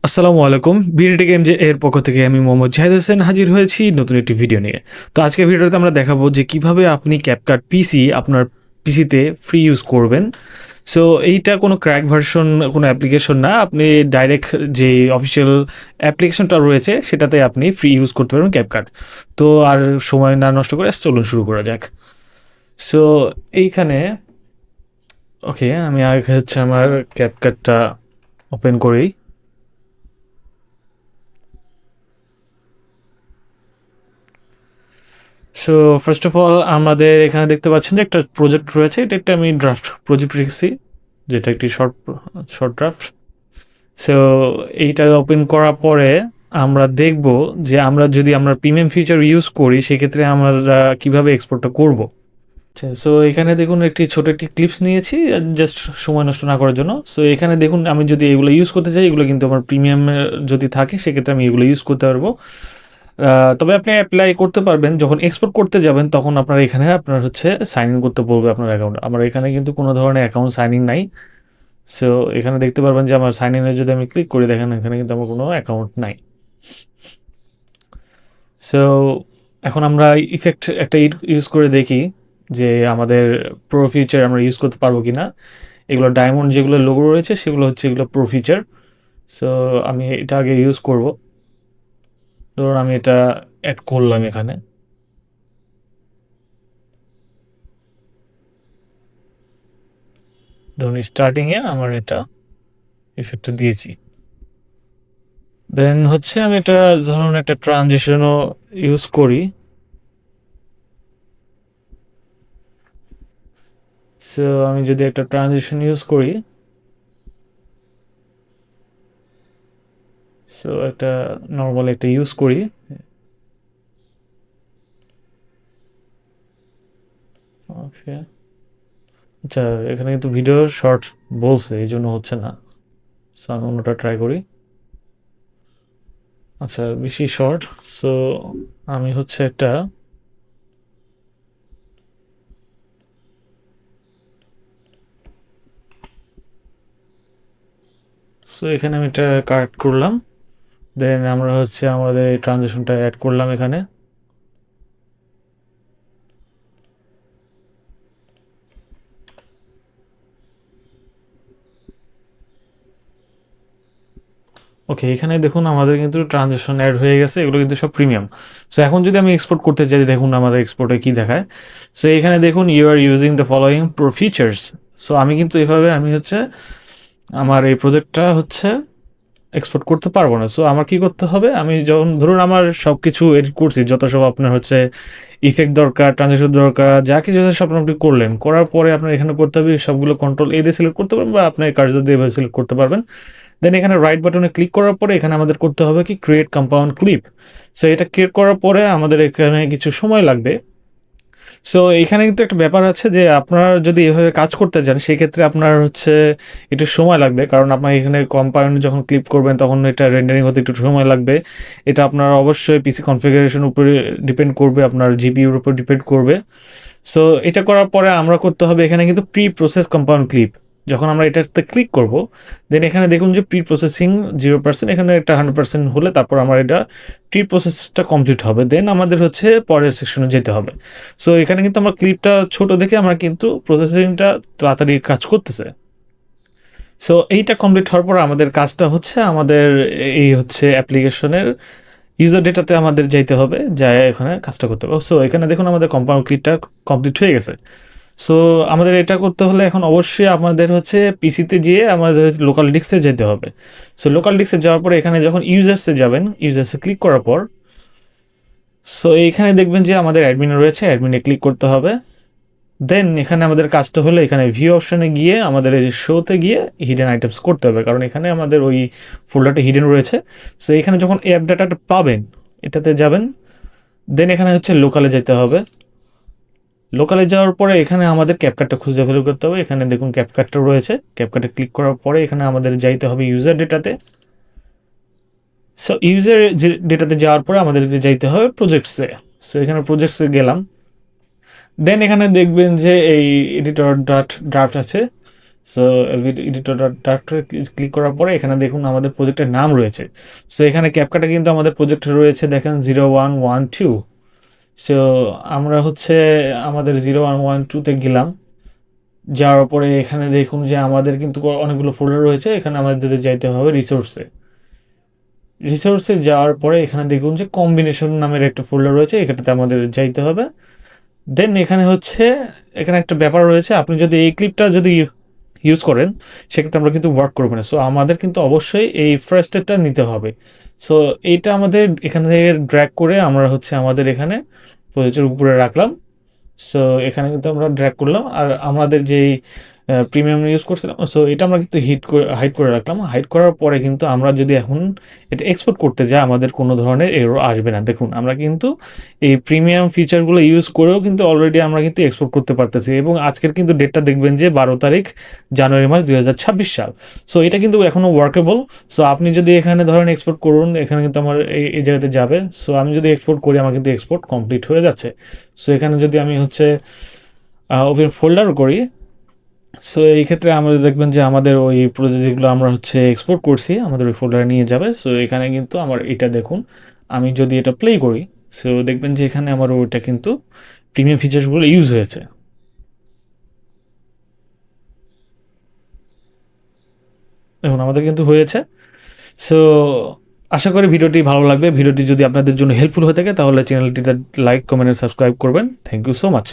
আসসালামু আলাইকুম। BDT game যে এর পক্ষ থেকে আমি মোহাম্মদ জাহিদ হোসেন হাজির হয়েছি নতুন একটি ভিডিও নিয়ে। তো আজকের ভিডিওতে আমরা দেখাবো যে কিভাবে আপনি ক্যাপকাট পিসি আপনার পিসিতে ফ্রি ইউজ করবেন। সো এইটা কোনো ক্র্যাক ভার্সন, কোনো অ্যাপ্লিকেশন না। আপনি ডাইরেক্ট যে অফিসিয়াল অ্যাপ্লিকেশনটা রয়েছে সেটাতে আপনি ফ্রি ইউজ করতে পারবেন ক্যাপকাট। তো আর সময় না নষ্ট করে চলুন শুরু করা যাক। সো এইখানে ওকে, আমি আগে হচ্ছে আমার ক্যাপকাটটা ওপেন করি। সো ফার্স্ট অফ অল আমাদের এখানে দেখতে পাচ্ছেন যে একটা প্রজেক্ট রয়েছে। এটা একটা আমি ড্রাফট প্রজেক্ট রেখেছি, যেটা একটি শর্ট শর্ট ড্রাফট। সো এইটা ওপেন করার পরে আমরা দেখব যে আমরা যদি আমরা প্রিমিয়াম ফিচার ইউজ করি সেক্ষেত্রে আমরা কিভাবে এক্সপোর্টটা করব। আচ্ছা, সো এখানে দেখুন একটি ছোট একটি ক্লিপস নিয়েছি জাস্ট সময় নষ্ট না করার জন্য। সো এখানে দেখুন আমি যদি এগুলো ইউজ করতে চাই, এগুলো কিন্তু আমার প্রিমিয়াম যদি থাকে সেক্ষেত্রে আমি এগুলো ইউজ করতে পারবো। তবে আপনি অ্যাপ্লাই করতে পারবেন যখন এক্সপোর্ট করতে যাবেন, তখন আপনার এখানে আপনার হচ্ছে সাইন ইন করতে বলবে আপনার অ্যাকাউন্ট। আমার এখানে কিন্তু কোনো ধরনের অ্যাকাউন্ট সাইন ইন নাই। সো এখানে দেখতে পারবেন যে আমার সাইন ইনে যদি আমি ক্লিক করি, দেখেন এখানে কিন্তু আমার কোনো অ্যাকাউন্ট নাই। সো এখন আমরা ইফেক্ট একটা ইউজ করে দেখি যে আমাদের প্রো ফিচার আমরা ইউজ করতে পারবো কি না। এগুলো ডায়মন্ড যেগুলো লোগো রয়েছে সেগুলো হচ্ছে এগুলো প্রো ফিচার। সো আমি এটা আগে ইউজ করব। ধরুন আমি এটা অ্যাড করলাম এখানে। ধরুন স্টার্টিংয়ে আমার এটা ইফেক্টটা দিয়েছি। দেন হচ্ছে আমি এটা ধরুন একটা ট্রানজিশনও ইউজ করি। সো আমি যদি একটা ট্রানজিশন ইউজ করি, সো একটা নর্মাল একটা ইউজ করি। ওকে, আচ্ছা এখানে কিন্তু ভিডিও শর্ট বলছে, এই জন্য হচ্ছে না। সো আমি অন্যটা ট্রাই করি। আচ্ছা বেশি শর্ট। সো আমি হচ্ছে একটা, সো এখানে আমি এটা কাট করলাম। দেন আমরা হচ্ছে আমাদের এই ট্রানজিশনটা অ্যাড করলাম এখানে। ওকে, এখানে দেখুন আমাদের কিন্তু ট্রানজ্যাকশন অ্যাড হয়ে গেছে, এগুলো কিন্তু সব প্রিমিয়াম। সো এখন যদি আমি এক্সপোর্ট করতে চাই, দেখুন আমাদের এক্সপোর্টে কি দেখায়। সো এখানে দেখুন you are using the following pro features. So আমি কিন্তু এভাবে আমি হচ্ছে আমার এই প্রজেক্টটা হচ্ছে এক্সপোর্ট করতে পারবো না। সো আমার কি করতে হবে, আমি যখন ধরুন আমার সব কিছু এডিট করছি, যত সব আপনার হচ্ছে ইফেক্ট দরকার, ট্রানজ্যাকশন দরকার, যা কিছু সব আপনি করলেন, করার পরে আপনার এখানে করতে হবে সবগুলো কন্ট্রোল এ দিয়ে সিলেক্ট করতে পারবেন বা আপনার কার্সর দিয়ে সিলেক্ট করতে পারবেন। দেন এখানে রাইট বাটনে ক্লিক করার পরে এখানে আমাদের করতে হবে কি ক্রিয়েট কম্পাউন্ড ক্লিপ। সো এটা ক্রিয়েট করার পরে আমাদের এখানে কিছু সময় লাগবে। সো এখানে কিন্তু একটা ব্যাপার আছে যে আপনার যদি এভাবে কাজ করতে যান সেক্ষেত্রে আপনার হচ্ছে একটু সময় লাগবে, কারণ আপনার এখানে কম্পাউন্ড যখন ক্লিক করবেন তখন এটা রেন্ডারিং হতে একটু সময় লাগবে। এটা আপনার অবশ্যই পিসি কনফিগারেশন উপরে ডিপেন্ড করবে, আপনার জিপিইউর উপর ডিপেন্ড করবে। সো এটা করার পরে আমরা করতে হবে এখানে কিন্তু প্রি প্রসেস কম্পাউন্ড ক্লিপ। যখন আমরা এটাতে ক্লিক করব, দেন এখানে দেখুন যে প্রি প্রসেসিং 0%, এখানে একটা 100% হলে তারপর আমার এটা প্রি প্রসেসটা কমপ্লিট হবে। দেন আমাদের হচ্ছে পরের সেকশনে যেতে হবে। সো এখানে কিন্তু আমরা ক্লিপটা ছোট দেখে আমরা কিন্তু প্রসেসিংটা তাড়াতাড়ি কাজ করতেছে। সো এইটা কমপ্লিট হওয়ার পর আমাদের কাজটা হচ্ছে আমাদের এই হচ্ছে অ্যাপ্লিকেশনের ইউজার ডেটাতে আমাদের যাইতে হবে, যায় এখানে কাজটা করতে হবে। সো এখানে দেখুন আমাদের কম্পাউন্ড ক্লিপটা কমপ্লিট হয়ে গেছে। সো আমাদের এটা করতে হলে এখন অবশ্যই আমাদের হচ্ছে পিসিতে গিয়ে আমাদের লোকাল ডিস্কে যেতে হবে। সো লোকাল ডিস্কে যাওয়ার পরে এখানে যখন ইউজার্সে যাবেন, ইউজার্সে ক্লিক করার পর সো এইখানে দেখবেন যে আমাদের অ্যাডমিন রয়েছে, অ্যাডমিনে ক্লিক করতে হবে। দেন এখানে আমাদের কাজটা হলো এখানে ভিউ অপশনে গিয়ে আমাদের এই যে শোতে গিয়ে হিডেন আইটেমস করতে হবে, কারণ এখানে আমাদের ওই ফোল্ডারটা হিডেন রয়েছে। সো এখানে যখন অ্যাপ ডাটাটা পাবেন এটাতে যাবেন, দেন এখানে হচ্ছে লোকালে যেতে হবে। লোকালে যাওয়ার পরে এখানে আমাদের ক্যাপকাটটা খুঁজে বের করতে হবে। এখানে দেখুন ক্যাপকাটটা রয়েছে, ক্যাপকাটে ক্লিক করার পরে এখানে আমাদের যাইতে হবে ইউজার ডেটাতে। সো ইউজার ডেটাতে যাওয়ার পরে আমাদেরকে যাইতে হবে প্রজেক্টসে। সো এখানে প্রজেক্টসে গেলাম। দেন এখানে দেখবেন যে এই এডিটর ডট ড্রাফট আছে। সো এডিটর ডাইরেক্টরে ক্লিক করার পরে এখানে দেখুন আমাদের প্রজেক্টের নাম রয়েছে। সো এখানে ক্যাপকাটা কিন্তু আমাদের প্রজেক্টে রয়েছে, দেখেন 0112। সো আমরা হচ্ছে আমাদের 0112-তে গেলাম, যাওয়ার পরে এখানে দেখুন যে আমাদের কিন্তু অনেকগুলো ফোল্ডার রয়েছে। এখানে আমাদের যাইতে হবে রিসোর্সে যাওয়ার পরে এখানে দেখুন যে কম্বিনেশন নামের একটা ফোল্ডার রয়েছে, এখানটাতে আমাদের যাইতে হবে। দেন এখানে হচ্ছে এখানে একটা ব্যাপার রয়েছে, আপনি যদি এই ক্লিপটা যদি ইউজ করেন সেক্ষেত্রে আমরা কিন্তু ওয়ার্ক করবো না। সো আমাদের কিন্তু অবশ্যই এই ফার্স্ট স্টেপটা নিতে হবে। সো এইটা আমাদের এখান থেকে ড্র্যাগ করে আমরা হচ্ছে আমাদের এখানে প্রজেক্টের উপরে রাখলাম। সো এখানে কিন্তু আমরা ড্র্যাগ করলাম, আর আমাদের যেই প্রিমিয়াম ইউজ করছিলাম, সো এটা আমরা কিন্তু হাইড করে রাখলাম। হাইড করার পরে কিন্তু আমরা যদি এখন এটা এক্সপোর্ট করতে যাই আমাদের কোনো ধরনের এরর আসবে না। দেখুন আমরা কিন্তু এই প্রিমিয়াম ফিচারগুলো ইউজ করেও কিন্তু অলরেডি আমরা কিন্তু এক্সপোর্ট করতে পারতেছি, এবং আজকের কিন্তু ডেটটা দেখবেন যে 12 তারিখ জানুয়ারি মাস 2026 সাল। সো এটা কিন্তু এখনও ওয়ার্কেবল। সো আপনি যদি এখানে ধরেন এক্সপোর্ট করুন, এখানে কিন্তু আমার এই জায়গাতে যাবে। সো আমি যদি এক্সপোর্ট করি আমার কিন্তু এক্সপোর্ট কমপ্লিট হয়ে যাচ্ছে। সো এখানে যদি আমি হচ্ছে ওপেন ফোল্ডার করি, সো এই ক্ষেত্রে আমরা দেখবেন যে আমাদের ওই প্রজেক্ট যেগুলো আমরা হচ্ছে এক্সপোর্ট করছি আমাদের ওই ফোল্ডারে নিয়ে যাবে। সো এখানে কিন্তু আমার এটা দেখুন, আমি যদি এটা প্লে করি, সো দেখবেন যে এখানে আমার ওইটা কিন্তু প্রিমিয়াম ফিচার্সগুলো ইউজ হয়েছে। দেখুন আমাদের কিন্তু হয়েছে। সো আশা করি ভিডিওটি ভালো লাগবে। ভিডিওটি যদি আপনাদের জন্য হেল্পফুল হয়ে থাকে তাহলে চ্যানেলটিতে লাইক, কমেন্ট, সাবস্ক্রাইব করবেন। Thank you so much.